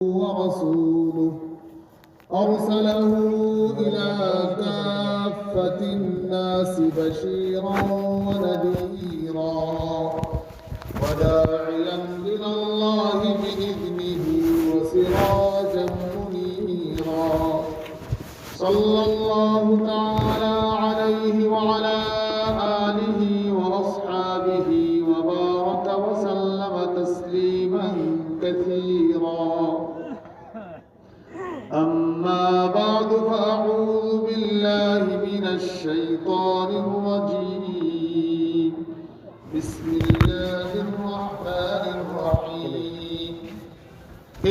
ورسوله أرسله إلى كافة الناس بشيرا ونذيرا وداعيا إلى الله بإذنه وسراجا منيرا صلى الله تعالى عليه وعلى آله وأصحابه وبارك وسلم تسليما كثيرا. أما بعد فأعوذ بالله من الشيطان الرجيم. بسم الله الرحمن الرحيم.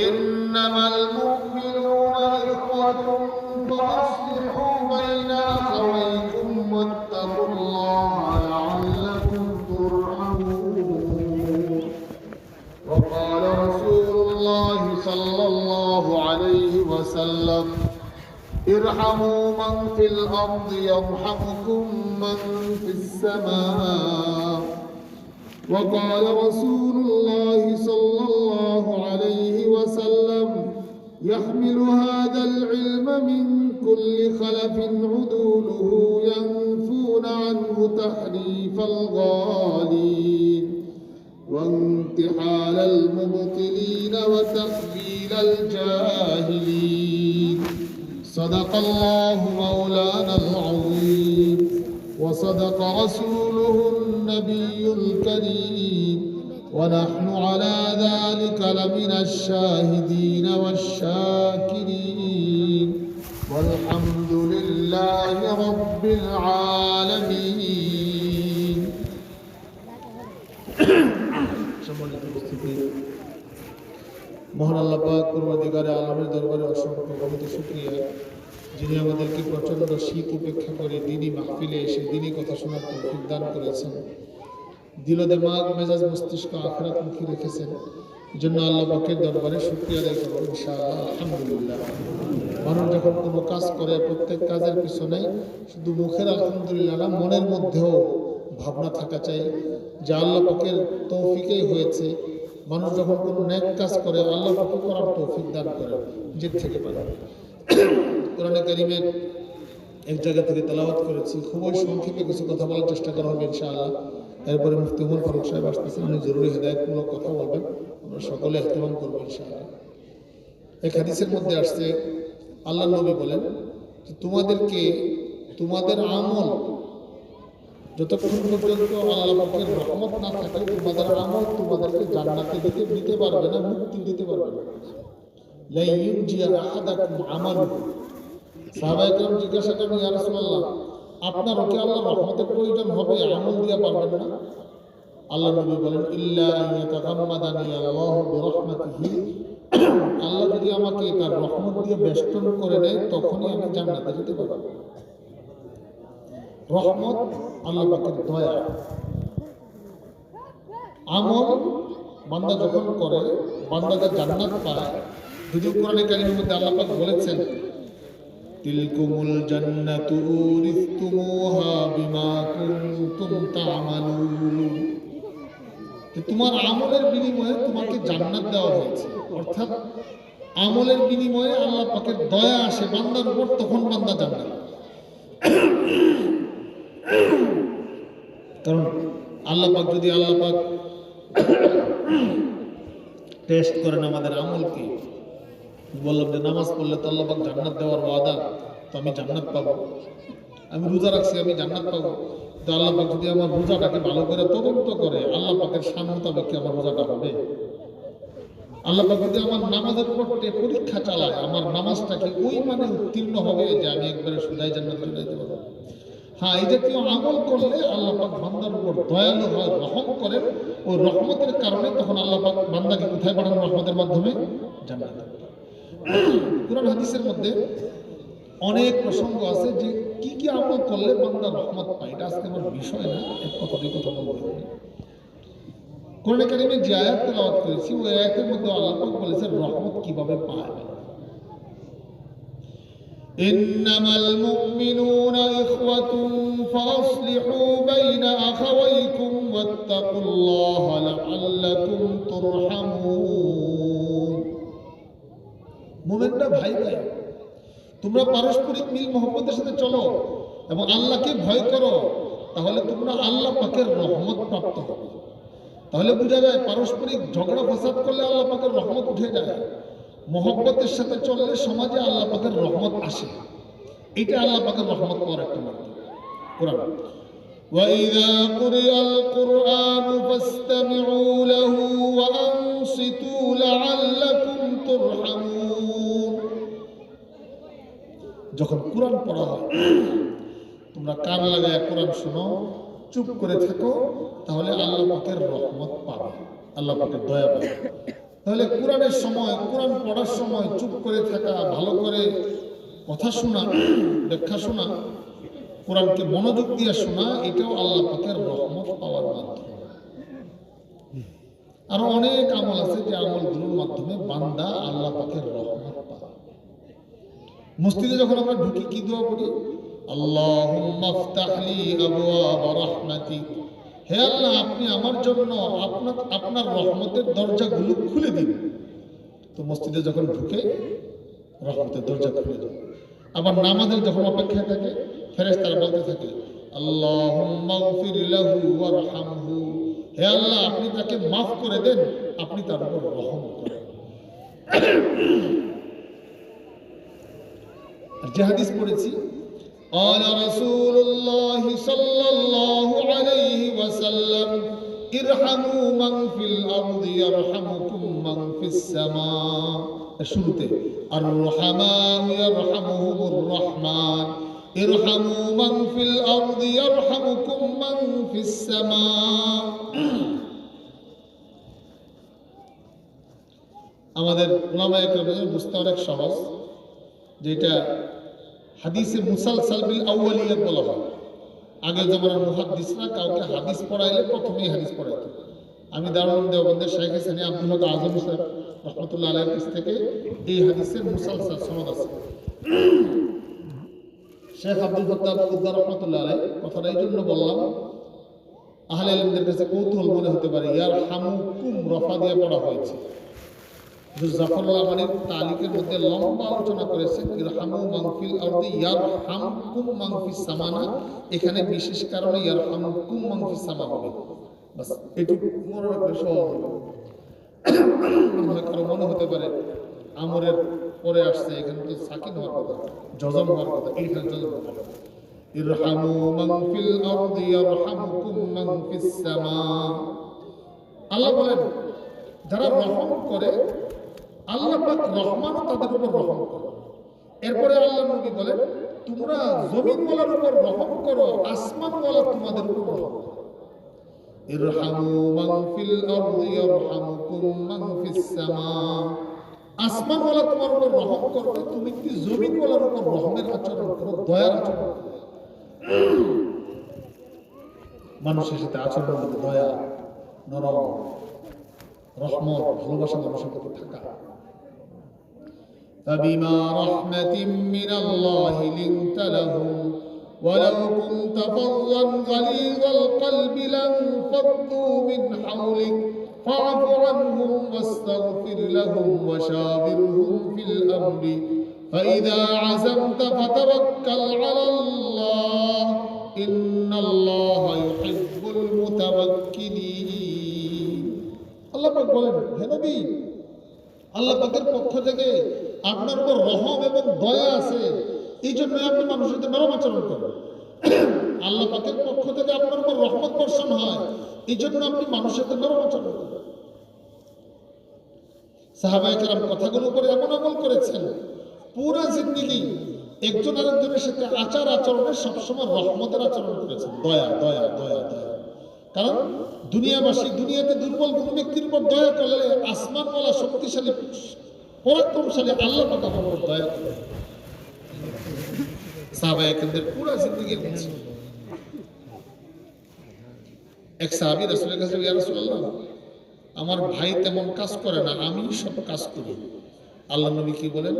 إنما المؤمنون إخوة فأصلحوا بين أخويكم واتقوا الله لعلكم ترحمون. وقال رسول الله صلى الله عليه وسلم ارحموا من في الأرض يرحمكم من في السماء. وقال رسول الله صلى الله عليه وسلم يحمل هذا العلم من كل خلف عدوله ينفون عنه تحريف الغالين وانتحال المبطلين وتخبيل الجاهلين. صدق الله مولانا العظيم وصدق رسوله النبي الكريم ونحن على ذلك لمن الشاهدين والشاكرين والحمد لله رب العالمين. সম্মানিত উপস্থিতি, মহান আল্লাহ পাক পরওয়ারদিগারে আলমের দরবারে অসংখ্য অগণিত শুকরিয়া, যিনি আমাদেরকে প্রচন্ড শীত উপেক্ষা করে দিনই মাহফিলে এসে দিনই কথা শোনার তৌফিক দান করেছেন। দিল দিমাগ মেজাজ মস্তিষ্ক আখিরাতমুখী রেখেছেন। জন্য আল্লাহ পাকের দরবারে শুকরিয়া আদায় করব ইনশাআল্লাহ, আলহামদুলিল্লাহ। মানুষ যখন কোনো কাজ করে প্রত্যেক কাজের পিছনে শুধু মুখের আলহামদুলিল্লাহ না, মনের মধ্যেও ভাবনা থাকা চাই যে আল্লাহ পাকের তৌফিকেই হয়েছে। মানুষ যখন কোনো নেক কাজ করে আল্লাহ পাক করার তৌফিক দান করে, নিজের থেকে পারে। কোরআনে কারীমের এক জায়গা থেকে তেলাওয়াত করেছি, খুবই সংক্ষেপে কিছু কথা বলার চেষ্টা করা হবে ইনশাআল্লাহ। এরপরে মুফতি ওমর ফারুক সাহেব আসতেছেন, উনি জরুরি হেদায়েতমূলক কথা বলবেন, আমরা সকলে ইহতিমাম করবো ইনশাআল্লাহ। এক হাদিসের মধ্যে আসছে, আল্লাহ নবী বলেন যে তোমাদেরকে তোমাদের আমল যতক্ষণ পর্যন্ত আল্লাহ পাকের রহমত না থাকে, তোমাদের আমল তোমাদেরকে জান্নাতে দিতে পারবে না, মুক্তি দিতে পারবে না। লা ইউনজিয়া আহাদাকুম আমালুহু। সাহাবায়ে কেরাম জিজ্ঞাসা করেন, ইয়া রাসূলুল্লাহ, আপনার কি আল্লাহর রহমতের প্রয়োজন হবে, আমল দিয়ে পারবেন না? আল্লাহ নবী বলেন, ইল্লা আইয়াতাগাম্মাদানি আল্লাহু বিরহমাতিহি। আল্লাহ যদি আমাকে তার রহমত দিয়ে বেষ্টন করে দেয়, তখনই আমি জান্নাতে যেতে পারব। রহমত আল্লাহ পাকের দয়া। আমল বান্দা যখন করে, বান্দাকে জান্নাত পায়। যদিও কোরআনে কারীমের মধ্যে আল্লাহ পাক বলেছেন, তিলকুমুল জান্নাতু উরিসতুমুহা বিমা কুনতুম তা'মালুন। তোমার আমলের বিনিময়ে তোমাকে জান্নাত দেওয়া হয়েছে। অর্থাৎ আমলের বিনিময়ে আল্লাহ পাকের দয়া আসে বান্দার উপর, তখন বান্দা জান্নাত। কারণ আল্লাহ পাক যদি টেস্ট করেন আমাদের আমলকে, বললাম যে নামাজ পড়লে তো আল্লাহ পাক জান্নাত দেওয়ার ওয়াদা, তো আমি জান্নাত পাবো। আমি রোজা রাখছি, আমি জান্নাত পাবো। তো আল্লাহ পাক যদি আমার রোজাটাকে ভালো করে তদন্ত করে, আল্লাহ পাকের শান মোতাবেক কি আমার রোজাটা হবে? আল্লাহ পাক যদি আমার নামাজের উপর পরীক্ষা চালায়, আমার নামাজটা কি ওই মানে উত্তীর্ণ হবে যে আমি একবারে সুদাই জান্নাতে চলে যেতে পারবো? হ্যাঁ, এই জাতীয় আমল করলে আল্লাহ পাক বান্দার উপর দয়ালু হয়, রহম করেন। ওই রহমতের কারণে তখন আল্লাহ পাক বান্দাকে কোথায় পাঠান? রহমতের মাধ্যমে জান্নাতে। কুরআন হাদিসের মধ্যে অনেক প্রসঙ্গ আছে যে কি কি আমল করলে বান্দা রহমত পায়। এটা আজকে আমার বিষয় না, এক কথা দুই কথা বলবো। কোরআনে কারীমে যে আয়াত তেলাওয়াত করেছি, ওই আয়াতের মধ্যে আল্লাহ পাক বলেছেন রহমত কিভাবে পায়। إنما المؤمنون إخوة فأصلحوا بين أخويكم واتقوا الله لعلكم ترحمون মুমিনরা ভাই ভাই, তোমরা পারস্পরিক মিল মহব্বতের সাথে চলো এবং আল্লাহকে ভয় করো, তাহলে তোমরা আল্লাহ পাকের রহমত প্রাপ্ত হবে। তাহলে বোঝা যায় পারস্পরিক ঝগড়া ফসাদ করলে আল্লাহ পাকের রহমত উঠে যায়, মহব্বতের সাথে চললে সমাজে আল্লাহ পাকের রহমত আসে। এটা আল্লাহ পাকের রহমত পাওয়ার একটা মাধ্যম। কোরআন وَإِذَا قُرِئَ الْقُرْآنُ فَاسْتَمِعُوا لَهُ وَأَنصِتُوا لَعَلَّكُمْ تُرْحَمُونَ। যখন কোরআন পড়া হয় তোমরা কান লাগায় কোরআন শোনো, চুপ করে থাকো, তাহলে আল্লাহ পাকের রহমত পাবে, আল্লাহ পাকের দয়া পাবে। তাহলে কোরআনের সময়, কোরআন পড়ার সময় চুপ করে থাকা, ভালো করে কথা শোনা, ব্যাখ্যা শোনা, কোরআনকে মনোযোগ দিয়ে শোনা, এটাও আল্লাহ পাকের রহমত পাওয়ার মাধ্যম। আরো অনেক আমল আছে যে আমলগুলোর মাধ্যমে বান্দা আল্লাহ পাকের রহমত পায়। মসজিদে যখন আমরা ঢুকি কি দোয়া করি? আল্লাহুম্মা ইফতাহ লি আবওয়াব রাহমাতিক, হে আল্লাহ আপনি আমার জন্য আপনার রহমতের দরজাগুলো খুলে দিন। তো মসজিদে যখন ঢুকে রহমতের দরজা খুলে দেন। আবার নামাজের যখন অপেক্ষায় থাকে ফেরেশতারা বলতে থাকে আল্লাহুম্মা গফির লাহু ওয়ারহামহু, হে আল্লাহ আপনি তাকে মাফ করে দেন, আপনি তার উপর রহম করেন। আর যে হাদিস পড়েছি, قال رسول الله صلى الله عليه وسلم ارحموا من في الارض يرحمكم من في السماء। শুরুতে আর রহমান ইয়ারহামুহুমুর রহমান, ইরহামু মান ফিল আরদি ইয়ারহামুকুম মান ফিস সামা। আমাদের উলামায়ে কেরামের বুঝতে অনেক সহজ, যেটা হাদিসে মুসালসাল বিল আউয়ালিয়াত বলা হয়। আগের জামানার মুহাদ্দিসরা কাউকে হাদিস পড়াইলে প্রথমেই হাদিস পড়াইতো। আমি দারুল দেওবন্দের শাইখ হাসানি আব্দুল হক আজম সাহেব রহমতুল্লাহ আলাইহির কাছ থেকে এই হাদিসের মুসালসাল সনদ আছে। শেখ আব্দুল ফত্তাহ উদ্দার রহমতুল্লাহ আলাইহি কথাটা এই জন্য বললাম, আহলে ইলমদের কাছে কৌতূহল মনে হতে পারে, ইয়ারহামুকুম রফা দিয়ে পড়া হয়েছে। জাফরুল আমানির তালিকের মধ্যে লম্বা আলোচনা করেছেন ইরহামু মান ফিল আরদি ইয়ারহামকুম মান ফিস সামানা, এখানে বিশেষ কারণে ইয়ারহামকুম মান ফিস সামা হবে। বাস এটুকু মনে রাখলে সহজ হবে। কারো মনে হতে পারে আমরের পরে আসছে, এখানে তো সাকিন হওয়ার কথা, জজম হওয়ার কথা, এইখানে জজম হওয়ার কথা। ইরহামু মান ফিল আরদি ইয়ারহামকুম মান ফিস সামা। আল্লাহ বলেন যারা রহম করে আল্লাহ পাক রহমানও তাদের উপর রহম করে। এরপরে আল্লাহ নবী বলেন তোমরা জমিনওয়ালার উপর রহম করো, আসমানওয়ালা তোমাদের উপর রহম করে। ইরহামু মান ফিল আরদি ইয়ারহামুকুম মান ফিস সামা। আসমানওয়ালা তোমার উপর রহম করবে, তুমি কি জমিনওয়ালার উপর রহমের আচরণ করো, দয়ার আচরণ করো। মানুষের সাথে আচরণ করতে দয়া, নরম, রহমত, ভালোবাসা মানুষের প্রতি থাকা। فبما رحمة من الله لنت لهم ولو كنت فظا غليظ القلب لانفضوا من حولك فاعف عنهم واستغفر لهم وشاورهم في الأمر فإذا عزمت فتوكل على الله إن الله يحب المتوكلين। আল্লাহ পাক বলেন হে নবী, আল্লাহ পাকের পক্ষ থেকে আপনার উপর রহম এবং দয়া আছে, এই জন্য আপনি মানুষের সাথে নরম আচরণ করেন। আল্লাহ পাকের পক্ষ থেকে আপনার উপর রহমত বর্ষণ হয়, এই জন্য আপনি মানুষের সাথে নরম আচরণ করেন। সাহাবায়ে কেরাম কথাগুলো করে এমন আমল করেছেন, পুরা জিন্দেগি একজন আরেকজনের সাথে আচার আচরণে সবসময় রহমতের আচরণ করেছেন, দয়া দয়া দয়া দয়া। কারণ দুনিয়াবাসী দুনিয়াতে দুর্বল কোন ব্যক্তির উপর দয়া করলে আসমানওয়ালা শক্তিশালী পরাক্রমশালী আল্লাহ পাক আমার উপর দয়া করে। সাহাবায়ে কেরামদের পুরো জিন্দেগির মধ্যে এক সাহাবী রাসূলের কাছে, ইয়া রাসূলুল্লাহ আমার ভাই তেমন কাজ করে না, আমি সব কাজ করি। আল্লাহ নবী কি বলেন,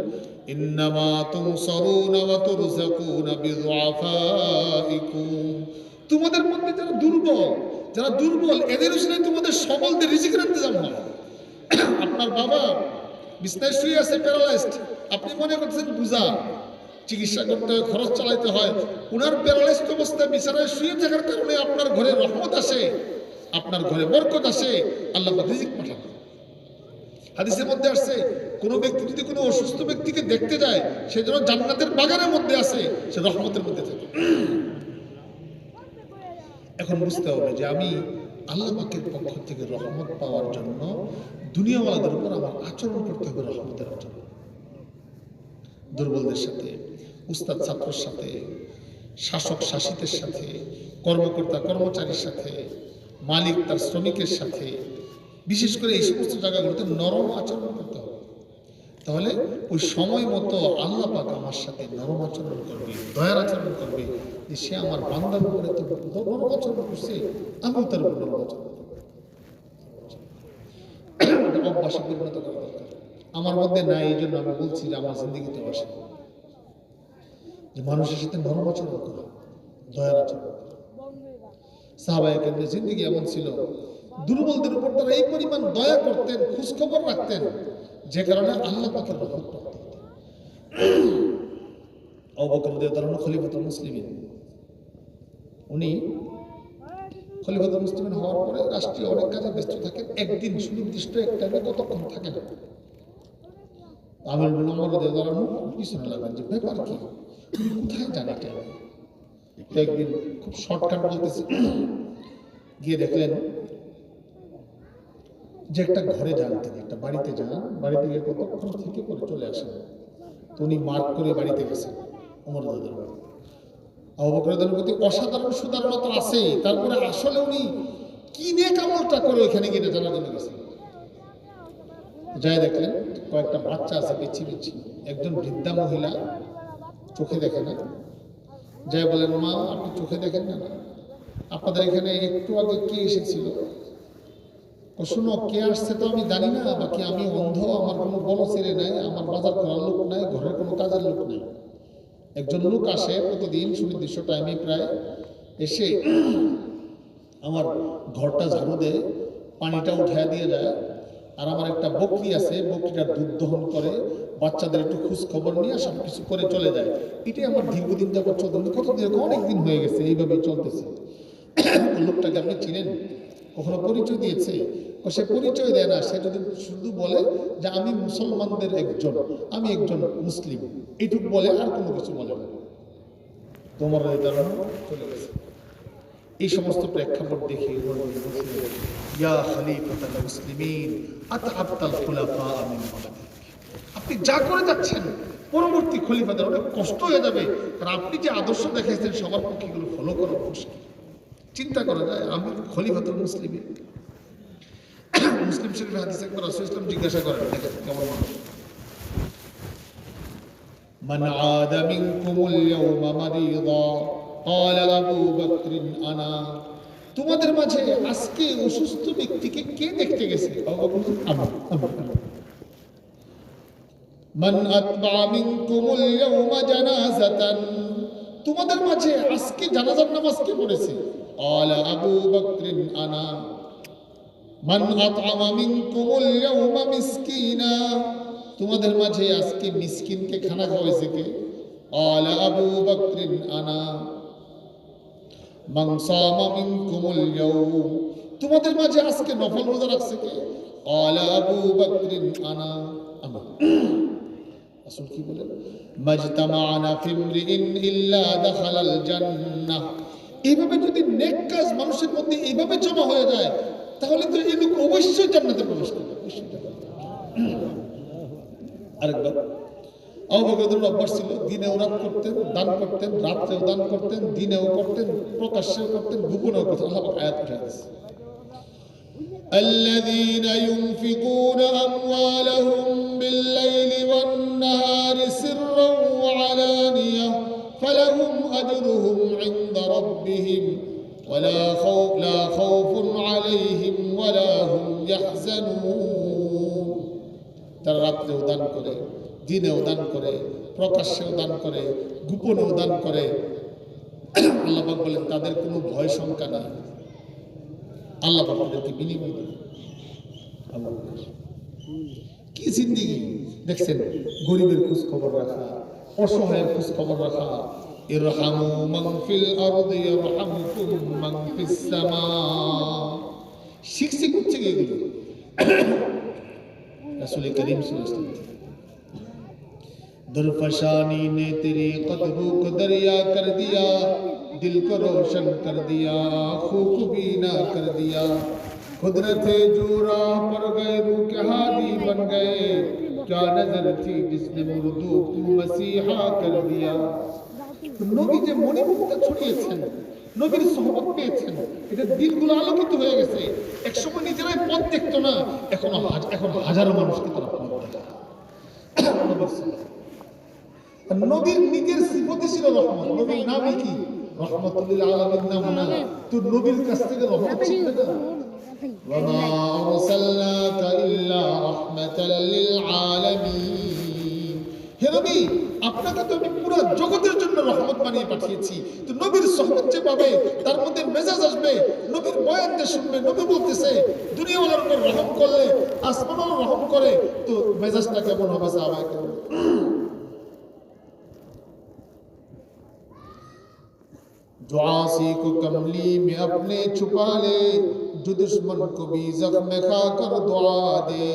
ইন্নামা তুনসারুনা ওয়া তুরযাকুনা বিযুআফাইকুম। তোমাদের মধ্যে যারা দুর্বল এদের উসিলায় তোমাদের সবলদের রিজিকের ইন্তজাম হয়। আপনার বাবা বিছনায় শুয়ে আছে, প্যারালাইজড। আপনি মনে করছেন বুঝা, চিকিৎসা করতে হয়, খরচ চালাইতে হয়। উনার প্যারালাইজড অবস্থায় বিছানায় শুয়ে থাকার কারণে আপনার ঘরে রহমত আসে, আপনার ঘরে বরকত আসে, আল্লাহ রিজিক পাঠান। হাদিসের মধ্যে আসছে, কোনো ব্যক্তি যদি কোনো অসুস্থ ব্যক্তিকে দেখতে যায়, সে যেন জান্নাতের বাগানের মধ্যে আছে, সে রহমতের মধ্যে থাকে। এখন বুঝতে হবে যে আমি আল্লাহ পাকের পক্ষ থেকে রহমত পাওয়ার জন্য দুনিয়াওয়ালাদের উপর আমার আচরণ করতে হবে রহমতের আচরণ। দুর্বলদের সাথে, উস্তাদ ছাত্রের সাথে, শাসক শাসিতের সাথে, কর্মকর্তা কর্মচারীর সাথে, মালিক তার শ্রমিকের সাথে, বিশেষ করে এই সমস্ত জায়গাগুলোতে নরম আচরণ করতে হবে। তাহলে ওই সময় মতো আল্লাহ পাক আমার সাথে নরম আচরণ করবে, দয়ার আচরণ করবে, যে সে আমার বান্দার উপরে তো নরম আচরণ করছে, আমিও তার উপর নরম আচরণ করব। অভ্যাসে পরিণত করা দরকার। আমার মধ্যে নাই, এই জন্য আমি বলছি যে আমার জিন্দিগিতে আসে যে মানুষের সাথে নরম আচরণ করা, দয়ার আচরণ করা। সাহাবায়ে কেরামের জিন্দিগি এমন ছিল, দুর্বলদের উপর তারা এই পরিমাণ দয়া করতেন, খোঁজখবর রাখতেন, যে কারণে আল্লাহ পাকের রহমত প্রাপ্ত হতেন। আবু বকর রাদিয়াল্লাহু আনহু খলিফাতুল মুসলিমিন, উনি খলিফাতুল মুসলিমিন হওয়ার পরে রাষ্ট্রীয় অনেক কাজে ব্যস্ত থাকেন। একদিন সুনির্দিষ্ট এক টাইমে কতক্ষণ থাকেন, আমির ইবনে ওমর রাদিয়াল্লাহু আনহু পিছনে লাগলেন যে ব্যাপার কি, তুমি কোথায় যান এটা। একদিন খুব শর্টকাট বলতেছি, গিয়ে দেখলেন যে একটা ঘরে যান, তিনি একটা বাড়িতে যান, বাড়িতে গিয়ে কতক্ষণ থেকে পরে চলে আসেন। তো উনি মার্ক করে বাড়িতে গেছেন। ওমর রাদিয়াল্লাহু আনহু, আবু বকর রাদিয়াল্লাহু আনহু প্রতি অসাধারণ সুদারণতা আছে, তারপরে আসলে উনি কি নেক আমলটা করে ওইখানে গিয়ে জানার জন্য গেছেন। যাই দেখলেন কয়েকটা বাচ্চা আছে পিচ্ছি পিচ্ছি, একজন বৃদ্ধা মহিলা চোখে দেখে না। যাই বলেন, মা আপনি চোখে দেখেন না, আপনাদের এখানে একটু আগে কে এসেছিল? ও শুনো, কে আসছে তো আমি জানি না, বাকি আমি অন্ধ, আমার কোনো বড় ছেলে নাই, আমার বাজার করার লোক নাই, ঘরের কোনো কাজের লোক নেই। একজন লোক আসে প্রতিদিন সুনির্দিষ্ট টাইমে প্রায় এসে আমার ঘরটা ঝাড়ু দেয়, পানিটা উঠায় দিয়ে যায়, আর আমার একটা বকরি আছে, বকরিটার দুধ দহন করে, বাচ্চাদের একটু খোঁজ খবর নিয়ে সব কিছু করে চলে যায়। এটাই আমার দীর্ঘদিন যাবত চলতে, কতদিন, অনেক দিন হয়ে গেছে, এইভাবেই চলতেছে। লোকটাকে আপনি চিনেন? কখনো পরিচয় দিয়েছে? সে পরিচয় দেয় না, সে যদি শুধু বলে যে আমি মুসলমানদের একজন, আমি একজন মুসলিম, এইটুকু বলে, আর কোনো কিছু বলে না। তোমার চলে গেছে। এই সমস্ত প্রেক্ষাপট দেখে ইয়া খলিফাতুল মুসলিমিন আতআবতাল খুলাফা মিন বাদি, আপনি যা করে যাচ্ছেন পরবর্তী খলিফাদের অনেক কষ্ট হয়ে যাবে, কারণ আপনি যে আদর্শ দেখাইছেন সবার পক্ষে এগুলো ফলো করা মুশকিল। চিন্তা করা যায়, আমি খলিফাতুল মুসলিমিন। মুসলিম শরীফের হাদিসে একবার রাসূল ইসলাম জিজ্ঞাসা করেন, দেখেন কেমন মানুষ, মান আদা মিনকুমুল ইয়াওমা মারিদা ক্বালা আবু বকর আনা, তোমাদের মাঝে আজকে অসুস্থ ব্যক্তিকে কে দেখতে গেছে? মান আতবা মিনকুমুল ইয়াওমা জানাজাতান, তোমাদের মাঝে আজকে জানাজার নামাজ কে পড়েছে? ক্বালা আবু বকর আনা। মান আতআমা মিনকুমুল ইয়াওমা মিসকিনা, তোমাদের মাঝে আজকে মিসকিনকে খানা খাওয়াইছে কে? ক্বালা আবু বকর আনা। মান সামা মিনকুমুল ইয়াওম, তোমাদের মাঝে আজকে নফল রোজা রাখছে কে? ক্বালা আবু বকর আনা। আমি। রাসূল কি বলেন? মাজতামা'না ফিমরিইন ইল্লা দাখালাল জান্নাহ। এইভাবে যদি নেক কাজ মানুষের মধ্যে এইভাবে জমা হয়ে যায়, তাহলে তো এই লোক অবশ্যই জান্নাতে প্রবেশ করবে। আরেকবার, আবু বকর অভ্যাস ছিল, দিনেও রাত করতেন, দান করতেন, রাত্রেও দান করতেন, দিনেও করতেন, প্রকাশ্যেও করতেন, গোপনেও করতেন। আল্লাহ পাক আয়াত উঠায় দিয়েছে, الذين ينفقون أموالهم بالليل والنهار سرا وعلانية فلهم أجرهم عند ربهم ولا خوف عليهم ولا هم يحزنون। তারা রাত্রেও দান করে, দিনেও দান করে, প্রকাশ্যেও দান করে, গোপনেও দান করে। আল্লাহ পাক বলেন তাদের কোনো ভয় শঙ্কা নেই, আল্লাহ পাক তাদেরকে বিনিময় দেন। কি জিন্দেগি দেখছেন, গরিবের খোঁজ খবর রাখা, অসহায়ের খোঁজ খবর রাখা। ইরহামু মান ফিল আরদি ইয়ারহামকুম মান ফিস সামা। শিখছে করছে এগুলো রাসূল করিম সাল্লাল্লাহু আলাইহি ওয়াসাল্লাম। दरफशानी ने तेरे कदमों को दरिया कर दिया, दिल को रोशन कर दिया, आँखों को बीना कर दिया। कुदरत जो राह पर गए रूह के हादी बन गए, क्या नजर थी जिसने मुर्दों को मसीहा कर दिया। নবী যে মণিমুক্তা ছড়িয়েছেন, নবীর সোহবত পেয়েছেন, এটা দিলগুলো আলোকিত হয়ে গেছে। একসময় নিজেরাই পথ দেখতো না, এখন হাজারো মানুষকে তারা পথ দেখায়। নবীর নিজের সিফতে ছিল রহমত। নবীর নামই কি? রহমাতুল আলামিন নাম না, তো নবীর কাছ থেকে রহমত ছিলবে না। ওয়ামা আরসালনাকা ইল্লা রাহমাতাল লিল আলামিন। হে নবী, আপনাকে তো আমি পুরো জগতের জন্য রহমত বানিয়ে পাঠিয়েছি। তো নবীর সোহবত যে পাবে, তার মধ্যে মেজাজ আসবে, নবীর বয়ান যে শুনবে, নবী বলতেছে দুনিয়াওয়ালার উপর রহম করলে আসমানও রহম করে, তো মেজাজটা কেমন হবে সাহাবায়ে কেরাম? जो आसी को कमली में अपने छुपा ले, जो दुश्मन को भी जख्म खा कर दुआ दे,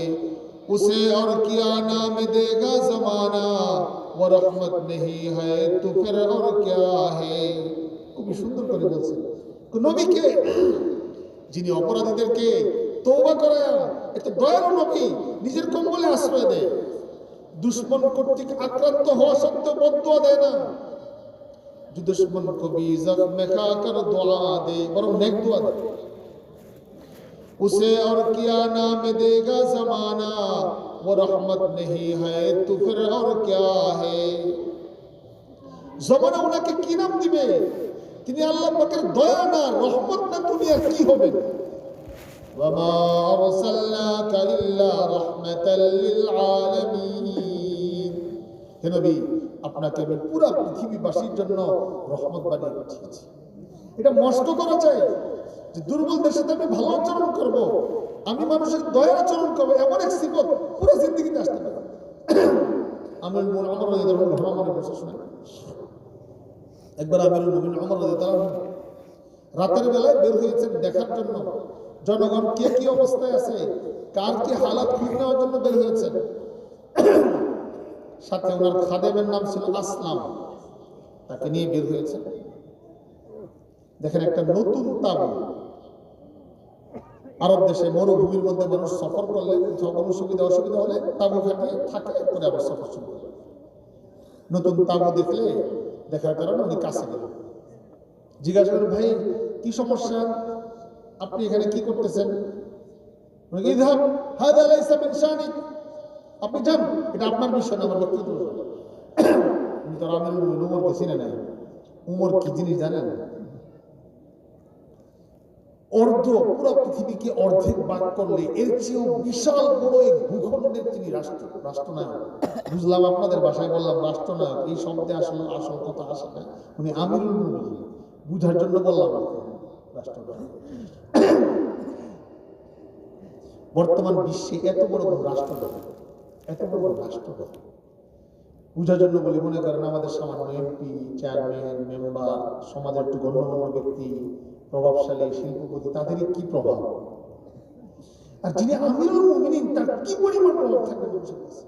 उसे और क्या नाम देगा जमाना, वो रहमत नहीं है तो फिर और क्या है। খুব সুন্দর করে বলছেন নবীকে, যিনি অপরাধীদেরকে তওবা করায়, এত দয়ালু নবী, নিজের কম্বলে আশ্রয় দেয়, দুশ্মন কর্তৃক আক্রান্ত হওয়া সত্ত্বেও বদদুয়া দেয় না, जो दुश्मन को भी जख्म खा कर दुआ दे, बरं नेक दुआ दे, उसे और क्या नाम देगा जमाना, वो रहमत नहीं है तो फिर और क्या है। জমানা ওনাকে কি নাম দিবে? তিনি আল্লাহ পাকের দয়া না, রহমত না, দুনিয়ার কি হবে? ওয়ামা আরসালনাকা ইল্লা রাহমাতাল লিল আলামিন। হে নবী, আপনাকে আমি পুরো পৃথিবীবাসীর জন্য রহমত বানিয়ে পাঠিয়েছি। এটা মস্ত করা চাই যে দুর্বলদের সাথে আমি ভালো আচরণ করব, আমি মানুষের দয়া আচরণ করবো, এমন এক সিফত পুরো জিন্দেগিতে আসতে পারে। আমিরুল মুমিনিন ওমর রাদিয়াল্লাহু আনহু ঘটনা মনে করছে, শুনেন। একবার আমিরুল মুমিনিন ওমর রাদিয়াল্লাহু আনহু রাতের বেলায় বের হয়েছেন দেখার জন্য জনগণ কে কি অবস্থায় আছে, কার কি হালাত খোঁজ নেওয়ার জন্য বের হয়েছেন। সাথে ওনার খাদেমের নাম ছিল আসলাম, তাকে নিয়ে বের হয়েছে। দেখেন একটা নতুন তাবু, আরব দেশে মরুভূমির মধ্যে মানুষ সফর করলে কোনো সুবিধা অসুবিধা হলে তাবু খাটিয়ে থাকে, এরপরে আবার সফর শুরু করে। নতুন তাবু দেখলে, দেখার কারণে উনি কাছে গেলেন, জিজ্ঞাসা করেন, ভাই কি সমস্যা, আপনি এখানে কি করতেছেন? ইযহাব হাযা লাইসা মিন শানিক, আপনি যান, এটা আপনার বিষয় না, আমার ব্যক্তিগত বিষয়। উনি তো আমিরুল মুমিনিন উমরকে চিনে না। উমর কি জিনিস জানেন? পুরো পৃথিবীকে অর্ধেক ভাগ করলে এর চেয়েও বিশাল বড় এক ভূখণ্ডের তিনি রাষ্ট্রনায়ক। বুঝলাম আপনাদের ভাষায় বললাম রাষ্ট্রনায়ক, এই শব্দে আসলে আসল কথা আসে না। উনি আমিরুল মুমিনিন, বুঝার জন্য বললাম রাষ্ট্রনায়ক। বর্তমান বিশ্বে এত বড় রাষ্ট্রনায়ক, এত বড় রাষ্ট্র বুঝার জন্য বলি, মনে করেন আমাদের সামান্য এমপি, চেয়ারম্যান, মেম্বার, সমাজের একটু গণ্যমান্য ব্যক্তি, প্রভাবশালী শিল্পপতি, তাদেরই কি প্রভাব, আর যিনি আমিরুল মুমিনিন তার কি পরিমাণ প্রভাব থাকবে মানুষের কাছে।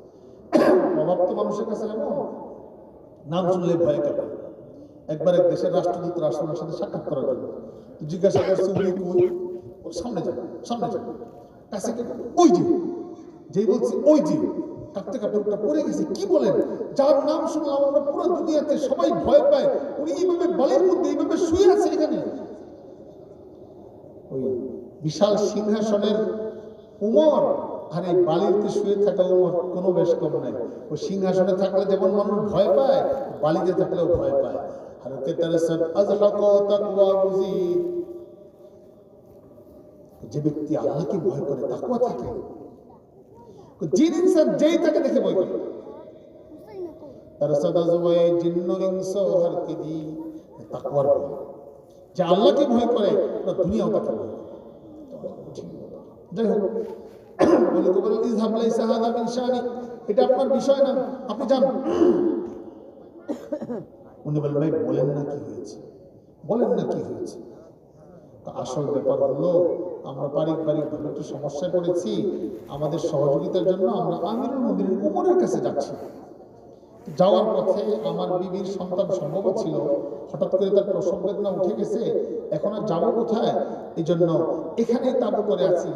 প্রভাব তো মানুষের কাছে এমন, নাম শুনলে ভয় কাঁপে। একবার এক দেশের রাষ্ট্রদূত রাষ্ট্রের সাথে সাক্ষাৎ করার জন্য জিজ্ঞাসা করছে, উনি কই? সামনে যান, সামনে যান, কাছে ওই যে, যেই বলছি ওই যে, কাঁপতে কাঁপতে ওটা পড়ে গেছে। কি বলেন? যার নাম শুনলাম আমরা পুরো দুনিয়াতে সবাই ভয় পায়, উনি এইভাবে বালির মধ্যে এইভাবে শুয়ে আছে এখানে। ওই বিশাল সিংহাসনের উমর আর এই বালিতে শুয়ে থাকা উমর কোনো বেশ কম নাই। ওই সিংহাসনে থাকলে যেমন মানুষ ভয় পায়, বালিতে থাকলেও ভয় পায়। হযরত তারসাদ আযহাকা তাকওয়া মুজিদ, যে ব্যক্তি আল্লাহকে ভয় করে তাকওয়া থাকে, জিন ইনসান যেই তাকে দেখে ভয় করে। তারসাদ আযওয়ায়ে জিন্ন ইনস হর কিদি তাকওয়ার ভয়, যে আল্লাহকে ভয় করে পুরো দুনিয়াও তাকে ভয় করে। যাই হোক, মলিক বলেন ইযহাব লাইসা হাযা মিন শানি, এটা আপনার বিষয় না, আপনি যান। উনি বলেন ভাই বলেন না কি হয়েছে, বলেন না কি হয়েছে। তো আসল ব্যাপার হলো আমরা পারিবারিকভাবে একটু সমস্যায় পড়েছি, আমাদের সহযোগিতার জন্য আমরা আমিরুল মুমিনিন উমরের কাছে যাচ্ছি। যাওয়ার পথে আমার বিবির সন্তান সম্ভব ছিল, হঠাৎ করে তার প্রসব বেদনা উঠে গেছে, এখন আর যাবো কোথায়, এই জন্য এখানেই তাবু করে আছি।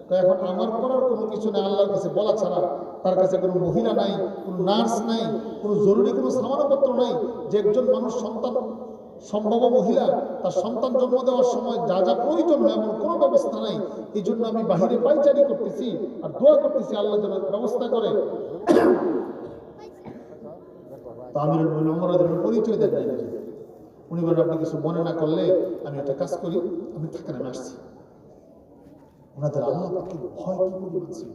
তো এখন আমার করার কোনো কিছু নেই আল্লাহর কাছে বলা ছাড়া। তার কাছে কোনো মহিলা নাই, কোনো নার্স নাই, কোনো জরুরি কোনো সামানপত্র নাই যে একজন মানুষ সন্তান সম্ভব মহিলা তার সন্তান জন্ম দেওয়ার সময় যা যা প্রয়োজন হয় এমন কোনো ব্যবস্থা নাই। এই জন্য আমি বাহিরে পাইচারি করতেছি আর দোয়া করতেছি আল্লাহ যেন ব্যবস্থা করে। তো আমিরুল মুমিনিন ওমর রাদিয়াল্লাহু আনহু পরিচয় দেন নাই। উনি বলেন আপনি কিছু মনে না করলে আমি একটা কাজ করি, আমি থাকেন আমি আসছি। ওনাদের আল্লাহ পাকের ভয় কি পরিমাণ ছিল।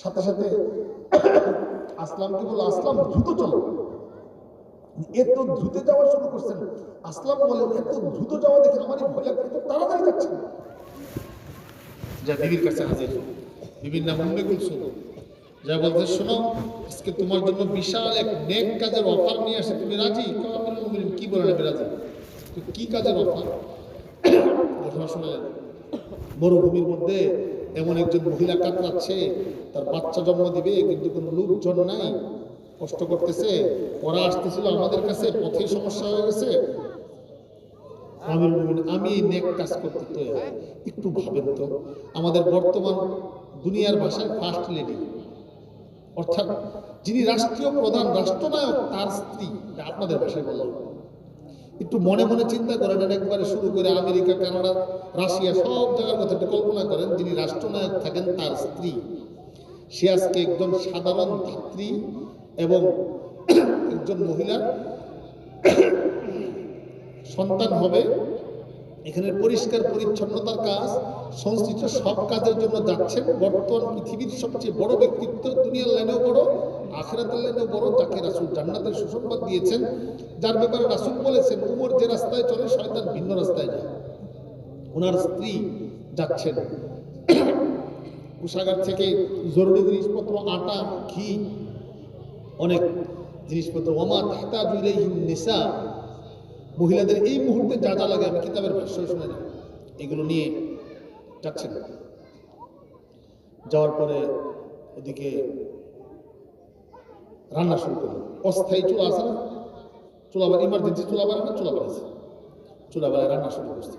সাথে সাথে আসলামকে বলল আসলাম দ্রুত চলো। এত দ্রুত যাওয়া শুরু করছেন। আসলাম বলে এত দ্রুত যাওয়া দেখে আমারই ভয় লাগছে, এত তাড়াতাড়ি যাচ্ছে। যা বিবির কাছে হাজির, বিবির নাম উম্মে কুলসুম। যা বলতে শোনো আজকে তোমার জন্য বিশাল এক নেক কাজের অফার নিয়ে আসে, তুমি রাজি? আমিরুল মুমিনিন কি বলেন আমি রাজি। তো কি কাজের অফার? ঘটনা শোনালেন। মরুভূমির মধ্যে এমন একজন মহিলা কাতরাচ্ছে, তার বাচ্চা জন্ম দিবে কিন্তু কোনো লোকজন নাই, কষ্ট করতেছে। ওরা আসতেছিল আমাদের কাছে, পথে সমস্যা হয়ে গেছে। আমিরুল মুমিনিন আমি এই নেক কাজ করতে তো একটু ভাবেন তো, আমাদের বর্তমান দুনিয়ার ভাষায় ফার্স্ট লেডি, অর্থাৎ যিনি রাষ্ট্রীয় প্রধান রাষ্ট্রনায়ক তার স্ত্রী, আপনাদের ভাষায় বলা, একটু মনে মনে চিন্তা করেন। একবারে শুরু করে আমেরিকা, কানাডা, রাশিয়া সব জায়গার কথা একটু কল্পনা করেন, যিনি রাষ্ট্রনায়ক থাকেন তার স্ত্রী, সে আজকে একজন সাধারণ ধাত্রী এবং একজন মহিলার সন্তান হবে। এখানে পরিষ্কার পরিচ্ছন্নতার কাজ, সংশ্লিষ্ট সব কাজের জন্য যাচ্ছেন বর্তমান পৃথিবীর সবচেয়ে বড় ব্যক্তিত্ব, দুনিয়ার লাইনেও বড়, আখিরাতের লাইনেও বড়, যাকে রাসূল জান্নাতের সুসংবাদ দিয়েছেন, যার ব্যাপারে রাসূল বলেছেন উমর যে রাস্তায় চলে শয়তান ভিন্ন রাস্তায় যায়। ওনার স্ত্রী যাচ্ছেন কোষাগার থেকে জরুরি জিনিসপত্র, আটা, ঘি, অনেক জিনিসপত্র, ওমা তাহতাজু ইলাইহিন নিসা, মহিলাদের এই মুহূর্তে যা যা লাগে, আমি কিতাবের ভাষ্য শুনে না, এগুলো নিয়ে যাচ্ছেন। যাওয়ার পরে ওদিকে রান্না শুরু করলো। অস্থায়ী চুলা আছে না, চুলা বাড়ি, ইমার্জেন্সি চুলা বাড়ে না, চুলা বাড়াইছে, চুলা বাড়ায় রান্না শুরু করছে।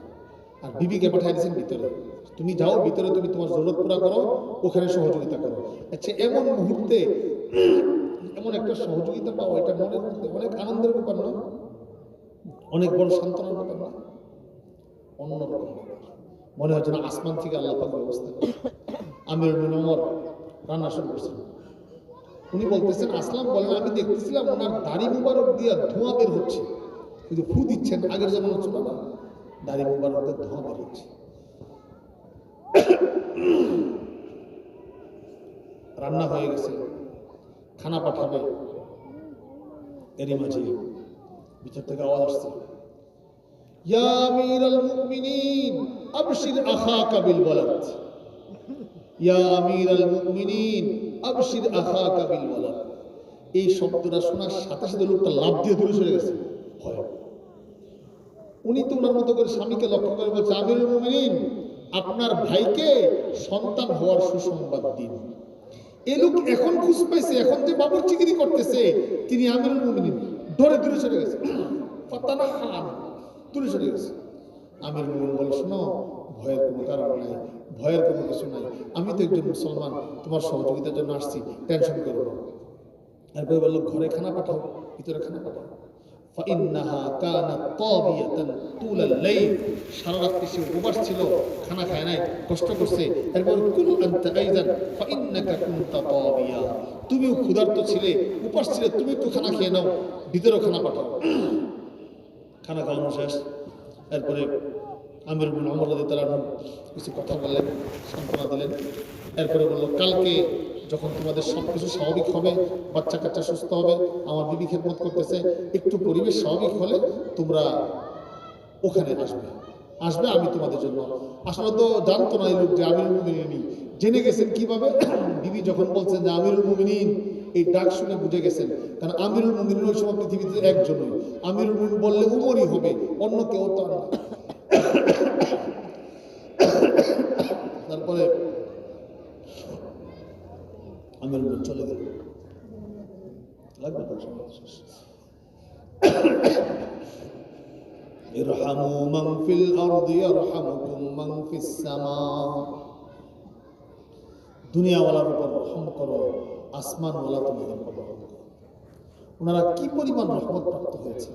আর বিবিকে পাঠিয়ে দিয়েছেন ভিতরে, তুমি যাও ভিতরে, তুমি তোমার জরুরত পুরা করো, ওখানে সহযোগিতা করো। আচ্ছা, এমন মুহূর্তে এমন একটা সহযোগিতা পাওয়া, এটা মনের মধ্যে অনেক আনন্দের ব্যাপার না, অনেক বড় সান্ত্বনার ব্যাপার না, অন্যরকম মনে হয় যেন আসমান থেকে আল্লাহ পাক ব্যবস্থা করে। আমিরুল মুমিনিন ওমর রান্না শুরু করছেন। উনি বলতেছেন, আসলাম বলেন আমি দেখতেছিলাম ওনার দাড়ি মুবারক দিয়ে ধোঁয়া বের হচ্ছে, কিন্তু ফু দিচ্ছেন, আগের যেমন হচ্ছে না, দাড়ি মুবারক দিয়ে ধোঁয়া বের হচ্ছে। রান্না হয়ে গেছে, খানা পাঠাবে, এরই মাঝে ভিতর থেকে আওয়াজ আসছে, ইয়া আমিরুল মুমিনিন আবশির আখাকা বিল ওয়ালাদ, ইয়া আমিরুল মুমিনিন আবশির আখাকা বিল ওয়ালাদ। এই শব্দটা শোনার সাথে সাথে লোকটা লাফ দিয়ে দূরে সরে গেছে ভয়। উনি তো ওনার মতো করে স্বামীকে লক্ষ্য করে বলছে, আমিরুল মুমিনিন আপনার ভাইকে সন্তান হওয়ার সুসংবাদ দিন। এই লোক এখন খুশ পাইছে, এখন যে বাবুর্চিগিরি করতেছে তিনি আমিরুল মুমিনিন, ধরে দূরে সরে গেছে, ফাতানা খান দূরে সরে গেছে। আমিরুল মুমিনিন বলে, শোনো ভয়ের কোনো কারণ নাই, ভয়ের কোনো কিছু নাই, আমি তো একজন মুসলমান, তোমার সহযোগিতার জন্য আসছি, টেনশন করো না। এরপরে বললো ঘরে খানা পাঠাও, ভিতরে খানা পাঠাও। ফাইন্নাহা কানাত তাবিয়াতান তুলাল লাইল, সারা রাত্রি সে উপবাস ছিল, খানা খায় নাই, কষ্ট করছে। এরপর কুল আনতা আইযান ফাইন্নাকা কুনতা তাবিয়া, তুমিও ক্ষুধার্ত ছিলে, উপবাস ছিলে, তুমি তো খানা খেয়ে নাও, ভিতরেও খানা পাঠাও। খানা খাওয়ানো শেষ। এরপরে আমিরুল মুমিনিন ওমর রাদিয়াল্লাহু আনহু কিছু কথা বললেন, সান্ত্বনা দিলেন। এরপরে বললো কালকে যখন তোমাদের সব কিছু স্বাভাবিক হবে, বাচ্চা কাচ্চা সুস্থ হবে, আমার বিবি খেদমত করতেছে, একটু পরিবেশ স্বাভাবিক হলে তোমরা ওখানে আসবে, আমি তোমাদের জন্য। আসলে তো জানতো না এই লোক যে আমিরুল মুমিনিন জেনে গেছেন কিভাবে? বিবি যখন বলছেন যে আমিরুল মুমিনিন, এই ডাক শুনে বুঝে গেছেন, কারণ আমিরুল মুমিনিন ওই সময় পৃথিবীতে একজনই। আমিরুল মুমিনিন বললে উমরই হবে, অন্য কেউ তো না। তারপরে আমিরুল মুমিনিন চলে গেল, লাগবে না ইরহামু মান ফিল আরদি ইয়ারহামুকুম মান ফিস সামা। দুনিয়াওয়ালার উপর রহম করো, আসমানওয়ালা তোমাদের উপর রহম করো। ওনারা কি পরিমাণ রহমত প্রাপ্ত হয়েছে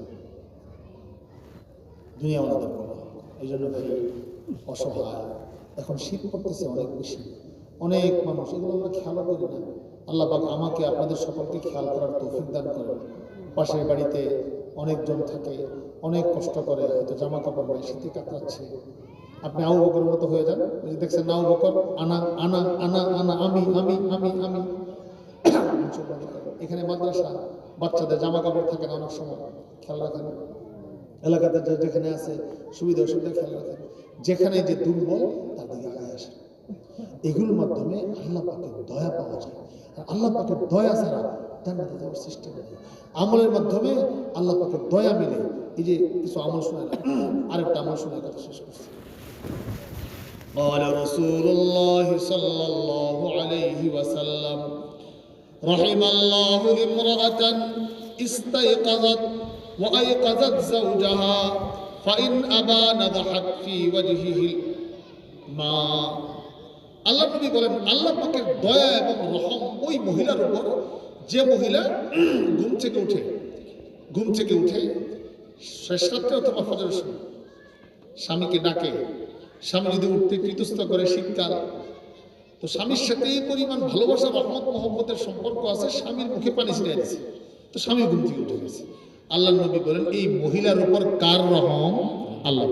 দুনিয়াওয়ালাদের উপর। এই জন্য ভাই অসহায়, এখন শীত পড়তেছে অনেক বেশি, অনেক মানুষ, এগুলো আমরা খেয়ালও করি না। আল্লাহ পাক আমাকে আপনাদের সকলকে খেয়াল করার তৌফিক দান করেন। পাশের বাড়িতে অনেকজন থাকে, অনেক কষ্ট করে, হয়তো জামা কাপড় নাই, শীতে কাতরাচ্ছে। আপনি আবু বকরের মতো হয়ে যান, ওই যে দেখছেন না, আবু বকর আনা আনা আনা আনা, আমি আমি আমি আমি। এখানে মাদ্রাসা, বাচ্চাদের জামা কাপড় থাকে না, অনেক সময় খেয়াল রাখেন। এলাকাতে যেখানে আছে সুবিধা অসুবিধা খেয়াল রাখেন। যেখানে যে দুর্বল তার দিকে আগায় আসে। এগুলোর মাধ্যমে আল্লাহ পাকের দয়া পাওয়া যায়। আর আল্লাহ পাকের দয়া ছাড়া জান্নাতে যাওয়ার চেষ্টা করে। আমলের মাধ্যমে আল্লাহ পাকের দয়া মিলে। এই যে কিছু আমল শোনা, আরেকটা আমল শোনা কথা শেষ করছি। قال رسول الله صلى الله عليه وسلم رحم الله امرأة استيقظت وأيقظت زوجها فإن أبى نضحت في وجهه الماء। আল্লাহ নবী বলেন, আল্লাহ পাকের দয়া এবং রহম ওই মহিলার উপর যে মহিলা ঘুম থেকে উঠে শেষ রাত্রে অথবা ফজরের সময় স্বামীকে ডাকে। স্বামী যদি উঠতে কৃতস্থ করে শীতকাল, তো স্বামীর সাথে এই পরিমাণ ভালোবাসা, রহমত মহব্বতের সম্পর্ক আছে, স্বামীর মুখে পানি ছিটিয়ে দিয়েছে, তো স্বামী ঘুম থেকে উঠে গেছে। আল্লাহ নবী বলেন, এই মহিলার উপর কার রহম? আল্লাহ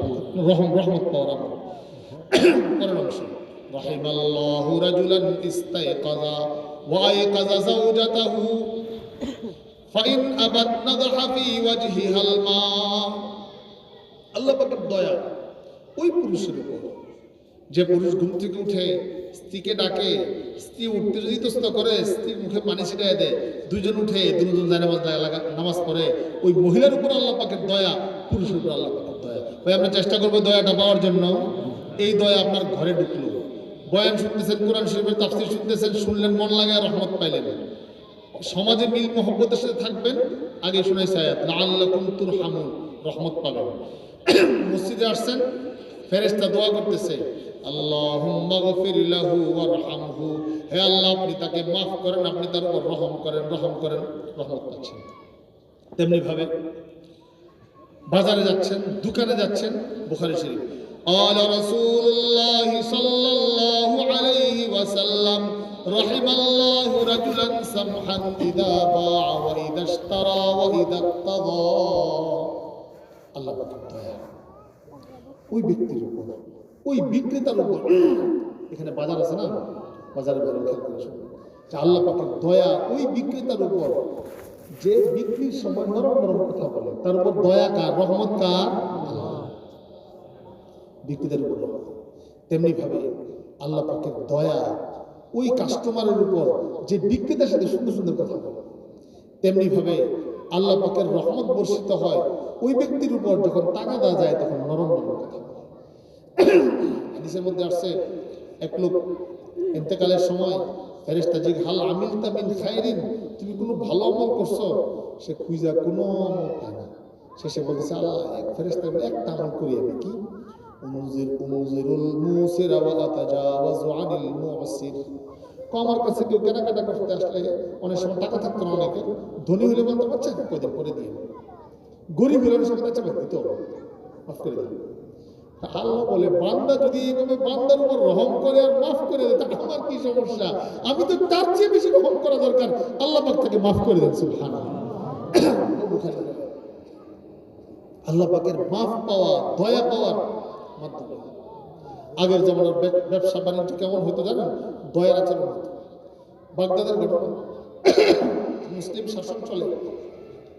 রহমত পাওয়ার আমল। পরের অংশ, রাহিমাল্লাহু রাজুলান ইস্তাইকাযা ওয়া আইকাযা যাওজাতাহু ফাইন আবাত নাযহা ফি ওয়াজহিহাল মা। আল্লাহ পাকের দয়া ওই পুরুষের উপর যে পুরুষ ঘুম থেকে উঠে স্ত্রীকে ডাকে, স্ত্রী উঠতে যদি ইতস্ত করে, স্ত্রীর মুখে পানি ছিটিয়ে দেয়, দুজন উঠে দুজন নামাজ পড়ে, ওই মহিলার উপর আল্লাহ পাকের দয়া, পুরুষের উপর আল্লাহ পাকের দয়া। ভাই আমরা চেষ্টা করবো দয়াটা পাওয়ার জন্য। এই দয়া আপনার ঘরে ঢুকলো, বয়ান শুনতেছেন, কোরআন শরীফের তাফসীর শুনতেছেন, শুনলেন, মন লাগায় রহমত পাইলেন। সমাজে মিল মহব্বতের সাথে থাকবেন। আগে শুনেছি আয়াত লাআল্লাকুম তুরহামুন, রহমত পাবেন। মসজিদে আসছেন, ফেরেশতা দোয়া করতেছে, আল্লাহুম্মা গফির লাহু ওয়ারহামহু, হে আল্লাহ আপনি তাকে মাফ করেন, আপনি তার উপর রহম করেন, রহমত পাচ্ছেন। তেমনি ভাবে বাজারে যাচ্ছেন, দোকানে যাচ্ছেন, বুখারী শরীফ, قال رسول الله صلى الله عليه وسلم رحم الله رجلا سمحا إذا باع وإذا اشترى وإذا اقتضى। আল্লাহ পাকের দয়া ওই ব্যক্তির উপর, ওই বিক্রেতার উপর। এখানে বাজার আছে না, বাজারে বেরো খেয়াল করে শুনুন, আল্লাহ পাকের দয়া ওই বিক্রেতার উপর যে বিক্রির সময় নরম নরম কথা বলে, তার উপর দয়া কার, রহমত কার? বিক্রেতার উপর। তেমনি ভাবে আল্লাহ পাকের দয়া ওই কাস্টমারের উপর যে বিক্রেতার সাথে সুন্দর সুন্দর কথা বলে। তেমনি ভাবে আল্লাহ পাকের রহমত বর্ষিত হয় ওই ব্যক্তির উপর যখন টাকা দেওয়া যায়, তখন নরম নরম কথা বলে। হাদিসের মধ্যে আসছে, এক লোক ইন্তেকালের সময় ফেরেশতা জিজ্ঞাসা, হাল আমিলতা মিন খায়রিন, তুমি কোনো ভালো আমল করছো? সে খুঁজা কোনো আমল পায় না। শেষে বলতেছে, আল্লাহ এক ফেরেশতা একটা আমল করি আমি, কি? উনজিরুল মুসিরা ওয়া আতাজাওয়াজু আনিল মুসির। আমার কাছে কেউ কেনাকাটা করতে আসলে অনেক সময় টাকা থাকতো না, অনেকে ধনী হলে বলতে পারছে কয়দিন পরে দিয়ে, গরিব হলে অনেক সময় দিতে মাফ করে দিন। আল্লাহ বলে, বান্দা যদি এইভাবে বান্দার উপর রহম করে আর মাফ করে দেয়, তা আমার কি সমস্যা? আমি তো তার চেয়ে বেশি রহম করা দরকার, আল্লাহ পাক তাকে মাফ করে দেন। সুবহানাল্লাহ। আল্লাহ পাকের মাফ পাওয়া, দয়া পাওয়ার মাধ্যমে। আগের জমানার ব্যবসা বাণিজ্য কেমন হতো জানেন? দয়ার আচরণ হতো। বাগদাদের ঘটনা, মুসলিম শাসন চলে,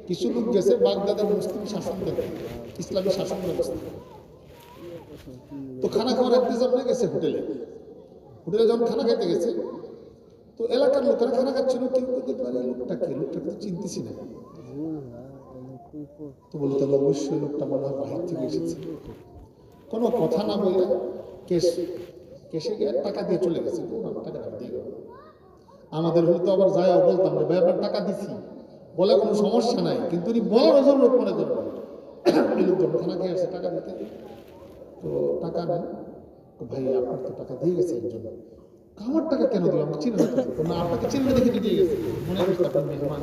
কিছু লোক গেছে বাগদাদের মুসলিম শাসন দেখে, ইসলামী শাসন ব্যবস্থা। তো খানা খাওয়ার ইন্তজাম হয়ে গেছে হোটেলে যখন খানা খাইতে গেছে, তো এলাকার লোকেরা খানা খাচ্ছিল, কেউ বলতে পারে লোকটাকে তো চিনতেছি না। তো বললো তাহলে অবশ্যই লোকটা মনে হয় বাহির থেকে এসেছে। কোনো কথা না বলে কেসে গিয়ে টাকা দিয়ে চলে গেছে। টাকা দিয়ে গেল। আমাদের হলে তো আবার যায় বলতাম যে ভাই আপনার টাকা দিচ্ছি, বলে কোনো সমস্যা নাই, কিন্তু উনি বলার জরুরত মনে করবেন। এই লোক যখন খানা খেয়ে আসছে টাকা দিতে, তো টাকা নেন, তো ভাই আপনার তো টাকা দিয়ে গেছে একজন, আমার টাকা কেন দিও, আমাকে চিনে না, আপনাকে চিনে দেখে দিয়ে গেছে, মনে করছে আপনার মেহমান,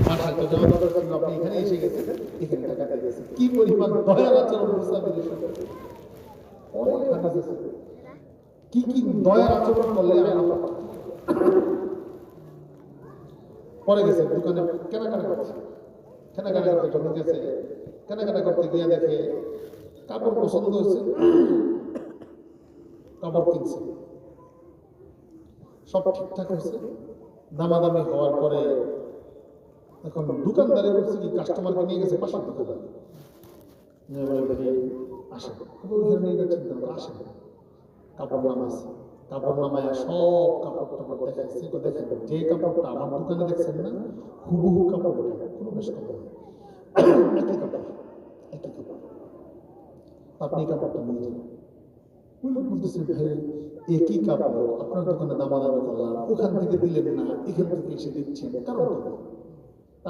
বাসায় তো জমা দরকার ছিল, আপনি এখানে এসে গেছে, এখানে টাকা দিয়ে গেছে। কি পরিমাণ দয়ার আচরণ মুসাফিরের সাথে, অনেক হাদিস আছে কি কি দয়ার আচরণ করলে আল্লাহ। পরে গেছে দোকানে কেনাকাটা করছে, কেনাকাটা করতে যখন গেছে, কেনাকাটা করতে গিয়ে দেখে কাপড় পছন্দ হয়েছে, কাপড় কিনছে, সব ঠিকঠাক হয়েছে। দামাদামি হওয়ার পরে এখন দোকানদারে করছে কি, কাস্টমারকে নিয়ে গেছে পাশের দোকানে, আসে নিয়ে যাচ্ছেন, আসে কাপড় নামাইছে, কাপড় নামায় সব কাপড় টাপড় দেখাইছে। তো দেখেন যে কাপড়টা আমার দোকানে দেখছেন না, হুবহু কাপড়, ওটা কোনো বেশ কাপড়, একই কাপড়, একই কাপড়, আপনি কাপড়টা নিয়ে যান। বলতেছে ভাই একই কাপড়, আপনার দোকানে দামাদামি করলাম, ওখান থেকে দিলেন না, এখান থেকে এসে দিচ্ছেন, কারণ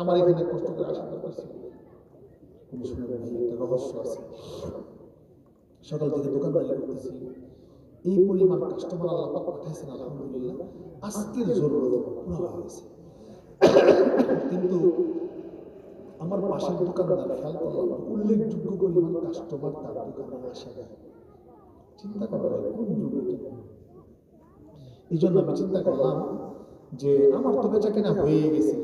আমার এখানে কষ্ট করে আসা দরকার ছিল। ভাই একটা রহস্য আছে, সকাল থেকে দোকানদারি করতেছি, এই পরিমাণ কাস্টমার আল্লাহ পাক পাঠাইছেন, আলহামদুলিল্লাহ আজকের জরুরত পুরো হয়ে গেছে। কিন্তু আমার পাশের দোকানদার খেয়াল করলাম উল্লেখযোগ্য পরিমাণ কাস্টমার তার দোকানে আসে না। চিন্তা করা হয় কোন যুগে। এই জন্য আমি চিন্তা করলাম যে আমার তো বেচা কেনা হয়ে গেছে,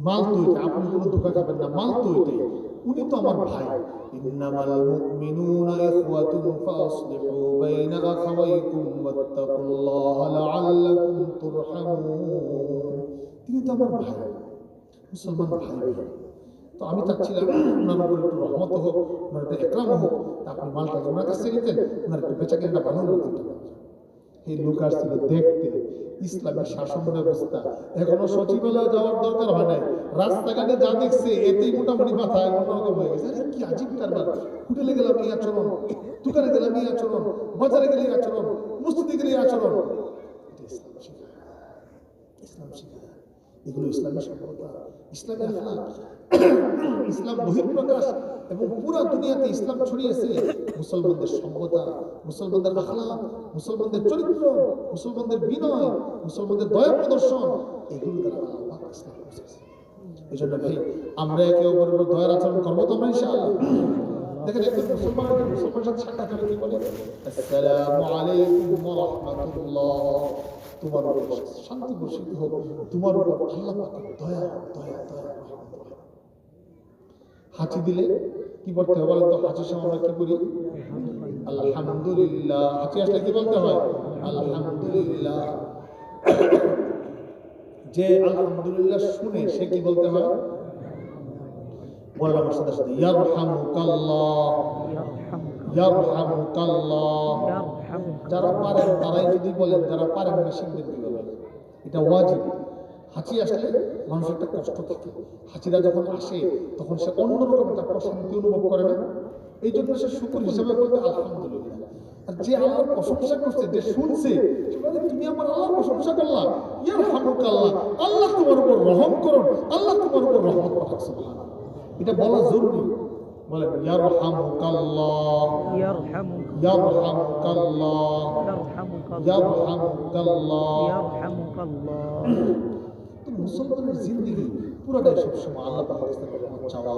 মাল তো এটা, আপনি কোনো ধোকা খাবেন না, মাল তো এটাই, উনি তো আমার ভাই। ইন্নামাল মুমিনুনা ইখওয়াতুন ফাসলিহু বাইনা আখাওয়াইকুম ওয়াত্তাকুল্লাহা লাআল্লাকুম তুরহামুন। তিনি তো আমার ভাই, মুসলমান ভাই। তো আমি চাচ্ছিলাম ওনার উপর একটু রহমত হোক, ওনার একটু একরাম হোক, আপনি মালটা ওনার কাছ থেকে নিতেন, ওনার একটু বেচা কেনাটা ভালো হতো। এই লোক আসছিল দেখতে ইসলামের শাসন ব্যবস্থা, এখনো সচিবালয়ে যাওয়ার দরকার হয় নাই, রাস্তাঘাটে যা দেখছে এতেই মোটামুটি মাথায় অন্যরকম হয়ে গেছে। আরে কি আজীব কারবার, হোটেলে গেলাম এই আচরণ, দোকানে গেলাম এই আচরণ, বাজারে গেলে এই আচরণ, মসজিদে গেলে এই আচরণ। ইসলাম শিখায়, এগুলো ইসলামের সফলতা, ইসলামের আখলাক, ইসলাম বহিঃপ্রকাশ এবং পুরো দুনিয়াতে ইসলাম ছড়িয়েছে। মুসলমানদের সভ্যতা, মুসলমানদের আখলাক, মুসলমানদের চরিত্র, মুসলমানদের বিনয়, মুসলমানদের দয়া প্রদর্শন, এগুলো দ্বারা আল্লাহ ইসলাম পৌঁছেছে। এই জন্য ভাই আমরা একে অপরের উপর দয়ার আচরণ করবো তো আমরা ইনশাআল্লাহ। দেখেন একজন মুসলমানের সাথে সাক্ষাৎ হলে কি বলে, আসসালামু আলাইকুম ওয়া রাহমাতুল্লাহ, তোমার উপর শান্তি বর্ষিত হোক, তোমার উপর আল্লাহ পাকের দয়া দয়া দয়া। হাঁচি দিলে কি বলতে হয় বলেন তো? হাঁচির সময় আমরা কি করি? আলহামদুলিল্লাহ। হাঁচি আসলে কি বলতে হয়? আলহামদুলিল্লাহ। যে আলহামদুলিল্লাহ শুনে সে কি বলতে হয়? বলেন আমার সাথে সাথে, ইয়ারহামুকাল্লাহ, ইয়ারহামুকাল্লাহ। যারা পারেন তারাই যদি বলেন, যারা পারেন না শিখবেন কিভাবে, এটা ওয়াজিব। হাঁচি আসলে মানুষের একটা কষ্ট থাকে, হাঁচিরা যখন আসে তখন সে অন্যরকম একটা প্রশান্তি অনুভব করে না, এই জন্য সে শুকর হিসাবে বলতে আলহামদুলিল্লাহ। আর যে আল্লাহর প্রশংসা করছে, যে শুনছে, তুমি আমার আল্লাহর প্রশংসা করলা, ইয়ারহামুকাল্লাহ, আল্লাহ তোমার উপর রহম করুন, আল্লাহ তোমার উপর রহমত পাঠাক, সুবহানাল্লাহ। এটা বলা জরুরি। বলেন ইয়ারহামুকাল্লাহ, ইয়ারহামুকাল্লাহ, ইয়ারহামুকাল্লাহ, ইয়ারহামুকাল্লাহ। তো মুসলমানের জিন্দেগি পুরোটাই সবসময় আল্লাহ পাকের কাছে রহমত চাওয়া,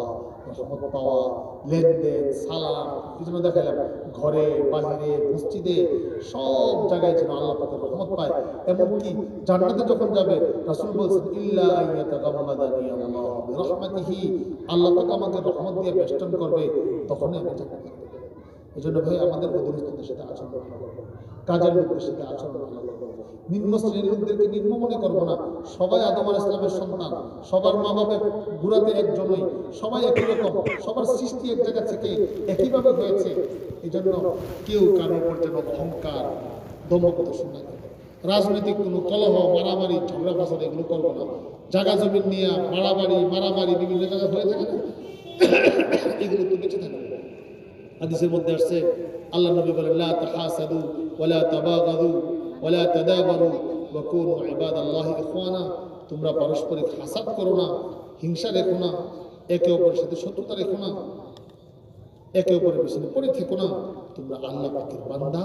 রহমত পাওয়া, লেনদেন, সালাম, কিছু দেখালাম ঘরে বাহিরে মসজিদে সব জায়গায় যেন আল্লাহ পাকের রহমত পায়। এমনকি জান্নাতে যখন যাবে রাসূল বলছেন, ইল্লা আইয়াতাগাম্মাদানি আল্লাহ বিরহমাতিহি, আল্লাহ পাক আমাকে রহমত দিয়ে বেষ্টন করবে, তখনই আমি জান্নাতে যাব। এজন্য ভাই আমাদের অধীনস্থদের সাথে আচরণ ভালো করব, কাজের লোকদের সাথে আচরণ ভালো করব, নিম্ন শ্রেণীর লোকদেরকে নিম্ন মনে করবো না। সবাই আদম আলাইহিস সালামের সন্তান, সবার মা বাবা গুড়াতে একজনই, সবাই একই রকম, সবার সৃষ্টি এক জায়গা থেকে একইভাবে হয়েছে। এই জন্য কেউ কারোর উপর যেন অহংকার দম্ভ প্রদর্শন না করে। রাজনৈতিক কোনো কলহ, মারামারি, ঝগড়া ফাসাদ এগুলো করবো না। জায়গা জমিন নিয়ে মারামারি বিভিন্ন জায়গায় হয়ে থাকে না, এগুলো তো বেঁচে থাকবে। হাদিসের মধ্যে আসছে, আল্লাহ নবী বলেন, লা তাহাসাদু ওয়ালা তাবাগাদু ওয়ালা তাদাবারু ওয়া কুনু ইবাদাল্লাহি ইখওয়ানা। তোমরা পারস্পরিক হাসাদ করো না, হিংসা রেখো না, একে অপরের সাথে শত্রুতা রেখো না, একে অপরের পিছনে পড়ে থেকো না। তোমরা আল্লাহ পাকের বান্দা,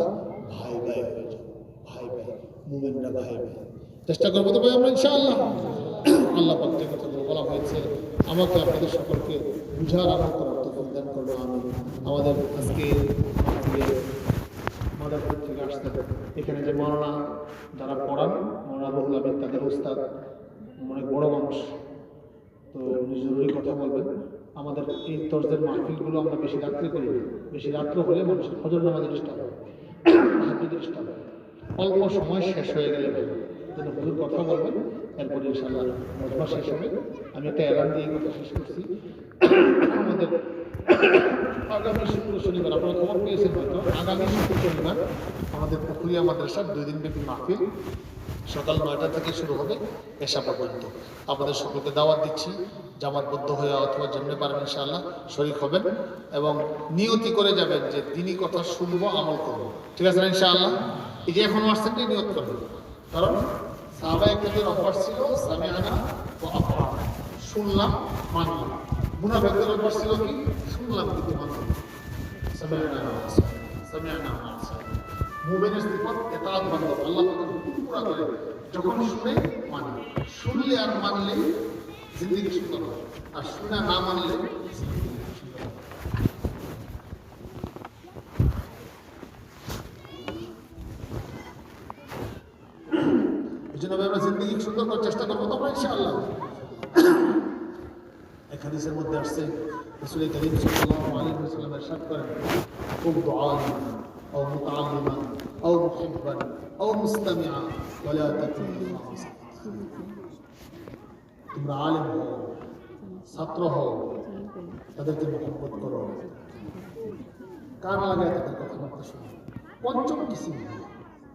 ভাই ভাই হয়ে যাও, ভাই ভাই, মুমিনরা ভাই ভাই। চেষ্টা করবো তো ভাই আমরা ইনশাআল্লাহ। আল্লাহ পাক যে কথাগুলো বলা হয়েছে আমাকে আপনাদের সকলকে বুঝার আমল করার তৌফিক দান করবে। আমি আমাদের আজকে মাদারপুর থেকে আসতে এখানে যে মৌলানা যারা পড়ান, মৌলানা রুহুল আমিন, তাদের উস্তাদ অনেক বড় মানুষ, তো জরুরি কথা বলবেন। আমাদের এই তরজের মাহফিলগুলো আমরা বেশি রাত্রে করি, বেশি রাত্র হলে মানুষের ফজর নামাজে ডিস্টার্ব হয়, তাহাজ্জুদে ডিস্টার্ব হয়। অল্প সময় শেষ হয়ে গেলে যেন হুজুর কথা বলবেন, এরপরে ইনশাআল্লাহ মজমা শেষ হবে। আমি একটা এলান দিয়ে কথা শেষ করছি। আমাদের আগামী শুক্র শনিবার, আপনারা খবর পেয়েছেন হয়তো, আগামী শুক্র শনিবার আমাদের পুকুরিয়া মাদ্রাসার 2 দিন ব্যাপী মাহফিল সকাল 9টা থেকে শুরু হবে এশা পর্যন্ত। আপনাদের সকলকে দাওয়াত দিচ্ছি, জামাতবদ্ধ হয়ে অথবা যেমনি পারেন ইনশাআল্লাহ শরীক হবেন এবং নিয়তি করে যাবেন যে দিনই কথা শুনবো, আমল করবো। ঠিক আছে না ইনশাআল্লাহ? এই যে এখন আসছেন নিয়ত করবেন, কারণ সাহাবায়ে কেরামের অভ্যাস ছিল সামিআনা ওয়া আতা'না, শুনলাম মানলাম। মুনাফিকদের অভ্যাস ছিল কি? শুনলাম কিন্তু মানলাম না। সামিআনা ওয়া আতা'না। মুমিনের সিফাত ইতাআত বান্দা, আল্লাহ পাকের হুকুম পুরা করে, যখন শুনে মানে, শুনলে আর মানলে জিন্দেগি সুন্দর হয়, আর শুনে না মানলে এই জন্য আমরা জিন্দেগি সুন্দর করার চেষ্টা করবো তোমরা ইনশাআল্লাহ। এক হাদিসের মধ্যে আসছে, রাসূল কারীম সাল্লাল্লাহু আলাইহি ওয়াসাল্লাম ইরশাদ করেন, কুল দুআলিমান আও মুতাআল্লিমান আও মুহিব্বান আও মুস্তামিআ ওয়া লা তাকুন খামিসা। তোমরা আলেম হও, ছাত্র হও, তাদেরকে মহব্বত করো, কান লাগায় তাদের কথাবার্তা শোনো। পঞ্চম কিসিম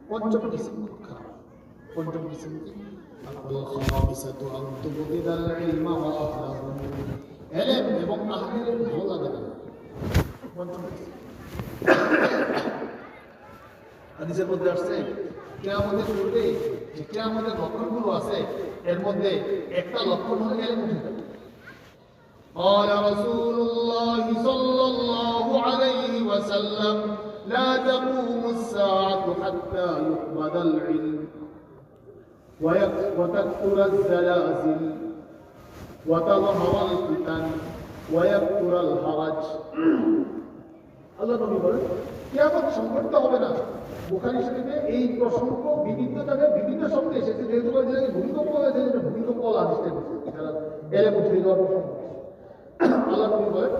খুব খারাপ। পঞ্চম কিসিম কি? الخامسة أن تبغض العلم وأهله, এলেম এবং আহলের ভালো লাগে না। পঞ্চম কিসিম। হাদিসের মধ্যে আসছে, কিয়ামতের পূর্বে যে কিয়ামতের লক্ষণগুলো আছে, এর মধ্যে একটা লক্ষণ হলো এলেম উঠে যাবে। قال رسول الله صلى الله عليه وسلم لا تقوم الساعة حتى يقبض العلم وتكثر الزلازل وتظهر الفتن ويكثر الحرج। আল্লাহ নবী বলেন কিয়ামত সংঘটিত হবে না। বুখারী শরীফে এই প্রসঙ্গ বিভিন্ন জায়গায় বিভিন্ন শব্দে এসেছে, যেহেতু ভূমিকম্প হয়েছে, ভূমিকম্প হাদিসে এলেম উঠে যাওয়ার প্রসঙ্গ। আল্লাহ নবী বলেন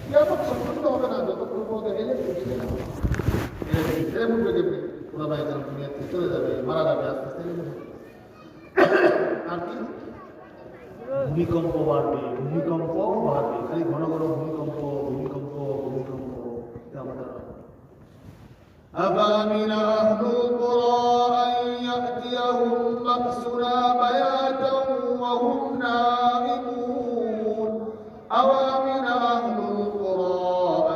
কিয়ামত সংঘটিত হবে না যতক্ষণ পর্যন্ত এলেম উঠে না। এলেম উঠবে যেমনি ওলামায়ে কেরাম দুনিয়া থেকে চলে যাবে, মারা যাবে, আস্তে আস্তে এলেম উঠবে। আর কি? ভূমিকম্প বাড়বে, খালি ঘন ঘন ভূমিকম্প। আমাদের أفأمن أهل القرى أن يأتيهم بأسنا بياتا وهم نائمون أوامن أهل القرى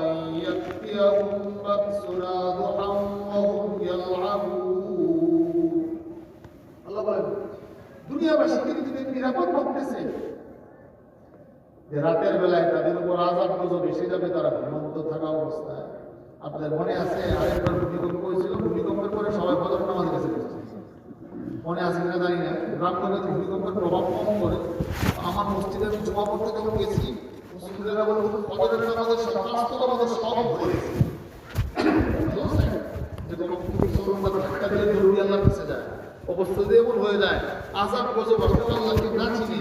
أن يأتيهم بأسنا ضحى وهم يلعبون। الله বলেন দুনিয়াবাসীকে যদি নিরাপদ ভাবতেছে যে রাতের বেলায় তাদের উপর আযাব গজব এসে যাবে, তারা ঘুমন্ত থাকা অবস্থায়। আপনাদের মনে আছে আরেকবার ভূমিকম্প হয়েছিল, ভূমিকম্পের পরে সবাই ফজর নামাজে গেছে, মনে আছে কিনা জানি না। গ্রামগঞ্জে ভূমিকম্পের প্রভাব কম করে আমার মসজিদে আমি জমা পড়তে যখন গেছি, মুসলিমরা বলে ফজরের নামাজের সব পাঁচতলা আমাদের সব হয়ে গেছে, যে কোনো ধাক্কা দিলে জরুরি আল্লাহ পিছে যায়, অবস্থা দিয়ে এমন হয়ে যায় আযাব গজব আল্লাহকে না চিনি।